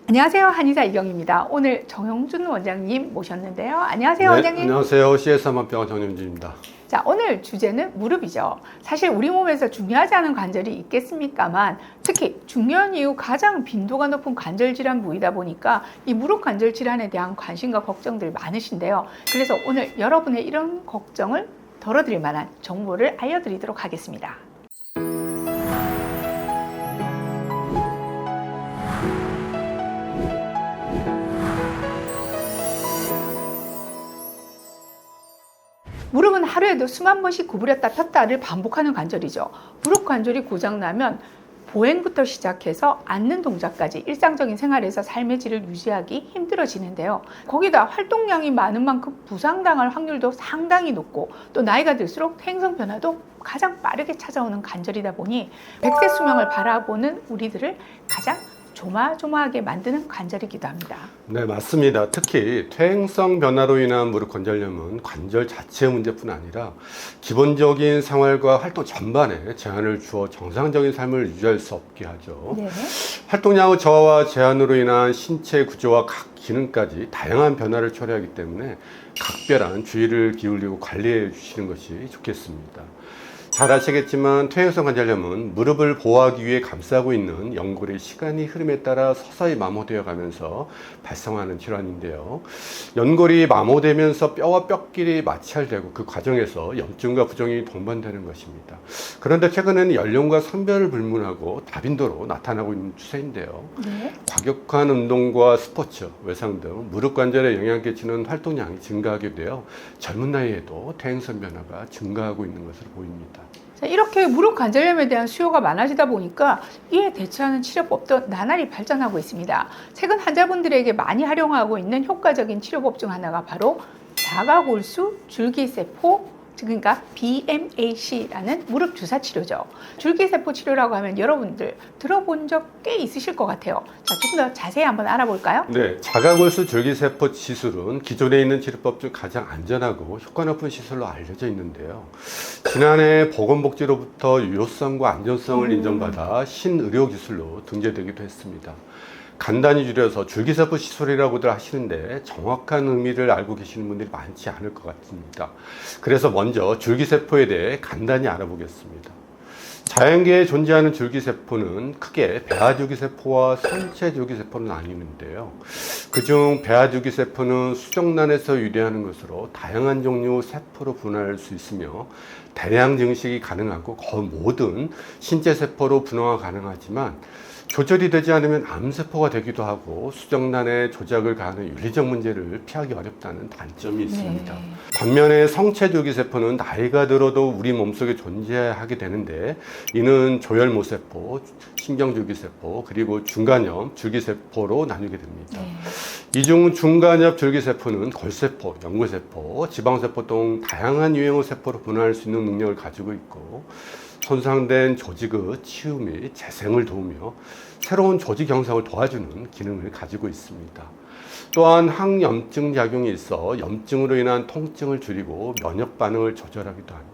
안녕하세요. 한의사 이경입니다. 오늘 정영준 원장님 모셨는데요. 안녕하세요, 네, 원장님. 안녕하세요. CS 한방병원 정영준입니다. 자, 오늘 주제는 무릎이죠. 사실 우리 몸에서 중요하지 않은 관절이 있겠습니까만 특히 중년 이후 가장 빈도가 높은 관절 질환 부위다 보니까 이 무릎 관절 질환에 대한 관심과 걱정들 많으신데요. 그래서 오늘 여러분의 이런 걱정을 덜어드릴 만한 정보를 알려드리도록 하겠습니다. 무릎은 하루에도 수만 번씩 구부렸다 폈다를 반복하는 관절이죠. 무릎 관절이 고장나면 보행부터 시작해서 앉는 동작까지 일상적인 생활에서 삶의 질을 유지하기 힘들어지는데요. 거기다 활동량이 많은 만큼 부상당할 확률도 상당히 높고 또 나이가 들수록 퇴행성 변화도 가장 빠르게 찾아오는 관절이다 보니 100세 수명을 바라보는 우리들을 가장 조마조마하게 만드는 관절이기도 합니다. 네, 맞습니다. 특히 퇴행성 변화로 인한 무릎 관절염은 관절 자체의 문제뿐 아니라 기본적인 생활과 활동 전반에 제한을 주어 정상적인 삶을 유지할 수 없게 하죠. 네. 활동량의 저하와 제한으로 인한 신체 구조와 각 기능까지 다양한 변화를 초래하기 때문에 각별한 주의를 기울이고 관리해 주시는 것이 좋겠습니다. 잘 아시겠지만 퇴행성 관절염은 무릎을 보호하기 위해 감싸고 있는 연골의 시간이 흐름에 따라 서서히 마모되어 가면서 발생하는 질환인데요. 연골이 마모되면서 뼈와 뼈끼리 마찰되고 그 과정에서 염증과 부종이 동반되는 것입니다. 그런데 최근에는 연령과 성별을 불문하고 다빈도로 나타나고 있는 추세인데요. 네. 과격한 운동과 스포츠, 외상 등 무릎 관절에 영향을 끼치는 활동량이 증가하게 되어 젊은 나이에도 퇴행성 변화가 증가하고 있는 것으로 보입니다. 자, 이렇게 무릎 관절염에 대한 수요가 많아지다 보니까 이에 대처하는 치료법도 나날이 발전하고 있습니다. 최근 환자분들에게 많이 활용하고 있는 효과적인 치료법 중 하나가 바로 자가골수 줄기세포, 그러니까 BMAC라는 무릎 주사 치료죠. 줄기세포 치료라고 하면 여러분들 들어본 적 꽤 있으실 것 같아요. 자, 조금 더 자세히 한번 알아볼까요? 네, 자가골수 줄기세포 시술은 기존에 있는 치료법 중 가장 안전하고 효과 높은 시술로 알려져 있는데요. 지난해 보건복지로부터 유효성과 안전성을 인정받아 신의료기술로 등재되기도 했습니다. 간단히 줄여서 줄기세포 시술이라고들 하시는데 정확한 의미를 알고 계시는 분들이 많지 않을 것 같습니다. 그래서 먼저 줄기세포에 대해 간단히 알아보겠습니다. 자연계에 존재하는 줄기세포는 크게 배아줄기세포와 성체줄기세포로 나뉘는데요. 그중 배아줄기세포는 수정란에서 유래하는 것으로 다양한 종류 세포로 분화할 수 있으며 다량 증식이 가능하고 거의 모든 신체세포로 분화가 가능하지만 조절이 되지 않으면 암세포가 되기도 하고 수정란에 조작을 가하는 윤리적 문제를 피하기 어렵다는 단점이 있습니다. 네. 반면에 성체줄기세포는 나이가 들어도 우리 몸속에 존재하게 되는데 이는 조혈모세포, 신경줄기세포, 그리고 중간엽 줄기세포로 나뉘게 됩니다. 네. 이 중 중간엽 줄기세포는 골세포, 연골세포, 지방세포 등 다양한 유형의 세포로 분화할 수 있는 능력을 가지고 있고 손상된 조직의 치유 및 재생을 도우며 새로운 조직 형성을 도와주는 기능을 가지고 있습니다. 또한 항염증 작용이 있어 염증으로 인한 통증을 줄이고 면역 반응을 조절하기도 하며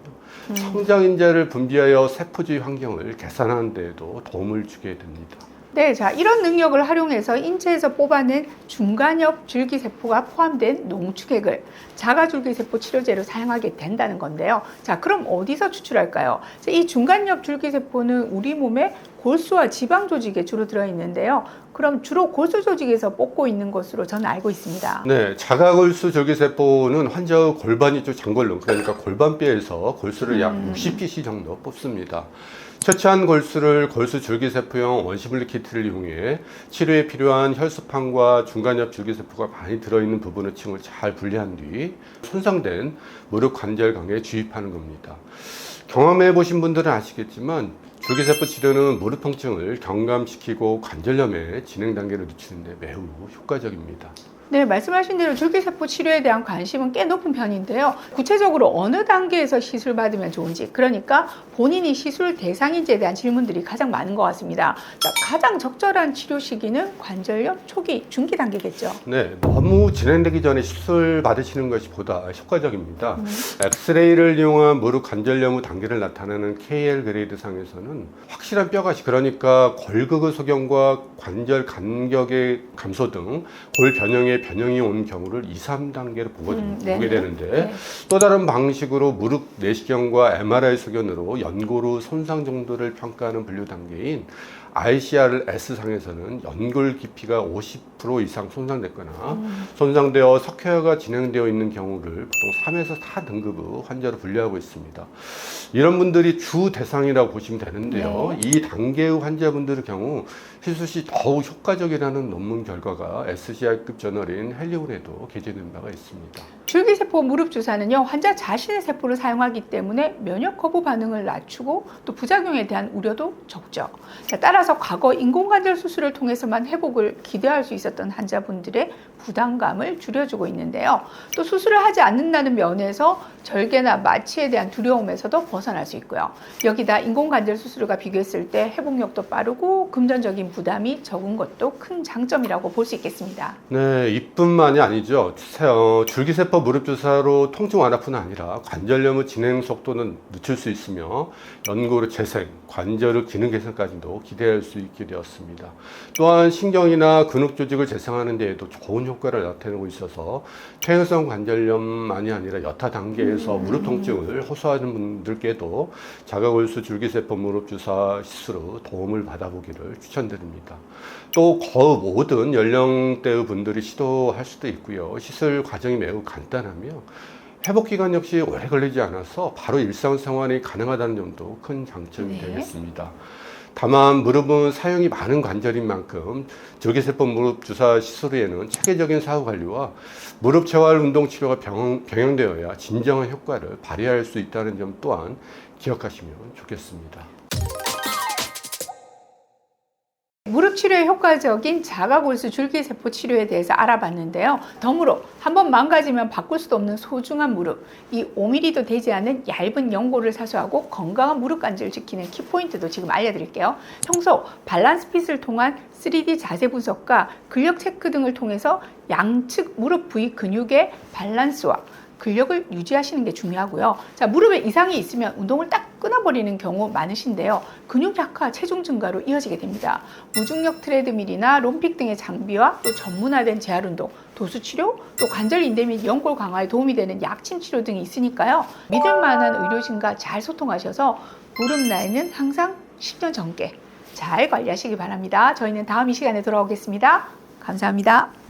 성장인자를 분비하여 세포주의 환경을 개선하는 데에도 도움을 주게 됩니다. 네, 자, 이런 능력을 활용해서 인체에서 뽑아낸 중간엽 줄기세포가 포함된 농축액을 자가줄기세포 치료제로 사용하게 된다는 건데요. 자, 그럼 어디서 추출할까요? 자, 이 중간엽 줄기세포는 우리 몸에 골수와 지방 조직에 주로 들어있는데요. 그럼 주로 골수 조직에서 뽑고 있는 것으로 저는 알고 있습니다. 네, 자가골수 줄기세포는 환자의 골반 이쪽 장골름, 그러니까 골반뼈에서 골수를 약 60cc 정도 뽑습니다. 채취한 골수를 골수 줄기세포용 원시분리 키트를 이용해 치료에 필요한 혈소판과 중간엽 줄기세포가 많이 들어있는 부분의 층을 잘 분리한 뒤 손상된 무릎 관절강에 주입하는 겁니다. 경험해 보신 분들은 아시겠지만 줄기세포 치료는 무릎 통증을 경감시키고 관절염의 진행 단계를 늦추는 데 매우 효과적입니다. 네, 말씀하신 대로 줄기세포 치료에 대한 관심은 꽤 높은 편인데요. 구체적으로 어느 단계에서 시술 받으면 좋은지, 그러니까 본인이 시술 대상인지에 대한 질문들이 가장 많은 것 같습니다. 자, 가장 적절한 치료 시기는 관절염 초기, 중기 단계겠죠. 네, 너무 진행되기 전에 시술 받으시는 것이 보다 효과적입니다. 엑스레이를 이용한 무릎 관절염 후 단계를 나타내는 KL 그레이드 상에서는 확실한 뼈가시, 그러니까 골격의 소견과 관절 간격의 감소 등 골 변형이 온 경우를 2, 3단계로 보게 되는데 네. 또 다른 방식으로 무릎 내시경과 MRI 소견으로 연골의 손상 정도를 평가하는 분류 단계인 ICRS 상에서는 연골 깊이가 50% 이상 손상됐거나 손상되어 석회화가 진행되어 있는 경우를 보통 3에서 4등급의 환자로 분류하고 있습니다. 이런 분들이 주 대상이라고 보시면 되는데요. 네. 이 단계의 환자분들의 경우 시술 시 더욱 효과적이라는 논문 결과가 SCI급 저널인 헬리온에도 게재된 바가 있습니다. 줄기세포 무릎 주사는요, 환자 자신의 세포를 사용하기 때문에 면역 거부 반응을 낮추고 또 부작용에 대한 우려도 적죠. 자, 따라서 과거 인공관절 수술을 통해서만 회복을 기대할 수 있었던 환자분들의 부담감을 줄여주고 있는데요. 또 수술을 하지 않는다는 면에서 절개나 마취에 대한 두려움에서도 벗어날 수 있고요. 여기다 인공관절 수술과 비교했을 때 회복력도 빠르고 금전적인 부담이 적은 것도 큰 장점이라고 볼 수 있겠습니다. 네, 이뿐만이 아니죠. 줄기세포 무릎 주사로 통증 완화뿐 아니라 관절염의 진행 속도는 늦출 수 있으며 연골의 재생, 관절의 기능 개선까지도 기대할 수 있게 되었습니다. 또한 신경이나 근육 조직을 재생하는 데에도 좋은 효과를 나타내고 있어서 퇴행성 관절염만이 아니라 여타 단계에서 무릎 통증을 호소하는 분들께도 자가골수 줄기세포 무릎 주사 시술로 도움을 받아보기를 추천드립니다. 또 거의 모든 연령대의 분들이 시도할 수도 있고요. 시술 과정이 매우 간단하며 회복 기간 역시 오래 걸리지 않아서 바로 일상생활이 가능하다는 점도 큰 장점이 되겠습니다. 다만 무릎은 사용이 많은 관절인 만큼 줄기세포 무릎 주사 시술 후에는 체계적인 사후 관리와 무릎 재활 운동 치료가 병행되어야 진정한 효과를 발휘할 수 있다는 점 또한 기억하시면 좋겠습니다. 무릎 치료에 효과적인 자가골수 줄기세포 치료에 대해서 알아봤는데요. 덤으로 한번 망가지면 바꿀 수도 없는 소중한 무릎, 이 5mm도 되지 않은 얇은 연골을 사수하고 건강한 무릎 관절을 지키는 키포인트도 지금 알려드릴게요. 평소 밸런스 핏을 통한 3D 자세 분석과 근력 체크 등을 통해서 양측 무릎 부위 근육의 밸런스와 근력을 유지하시는 게 중요하고요. 자, 무릎에 이상이 있으면 운동을 딱 끊어버리는 경우 많으신데요. 근육 약화, 체중 증가로 이어지게 됩니다. 무중력 트레드밀이나 롬픽 등의 장비와 또 전문화된 재활 운동, 도수 치료, 또 관절 인대 및 연골 강화에 도움이 되는 약침 치료 등이 있으니까요. 믿을 만한 의료진과 잘 소통하셔서 무릎 나이는 항상 10년 전께 잘 관리하시기 바랍니다. 저희는 다음 이 시간에 돌아오겠습니다. 감사합니다.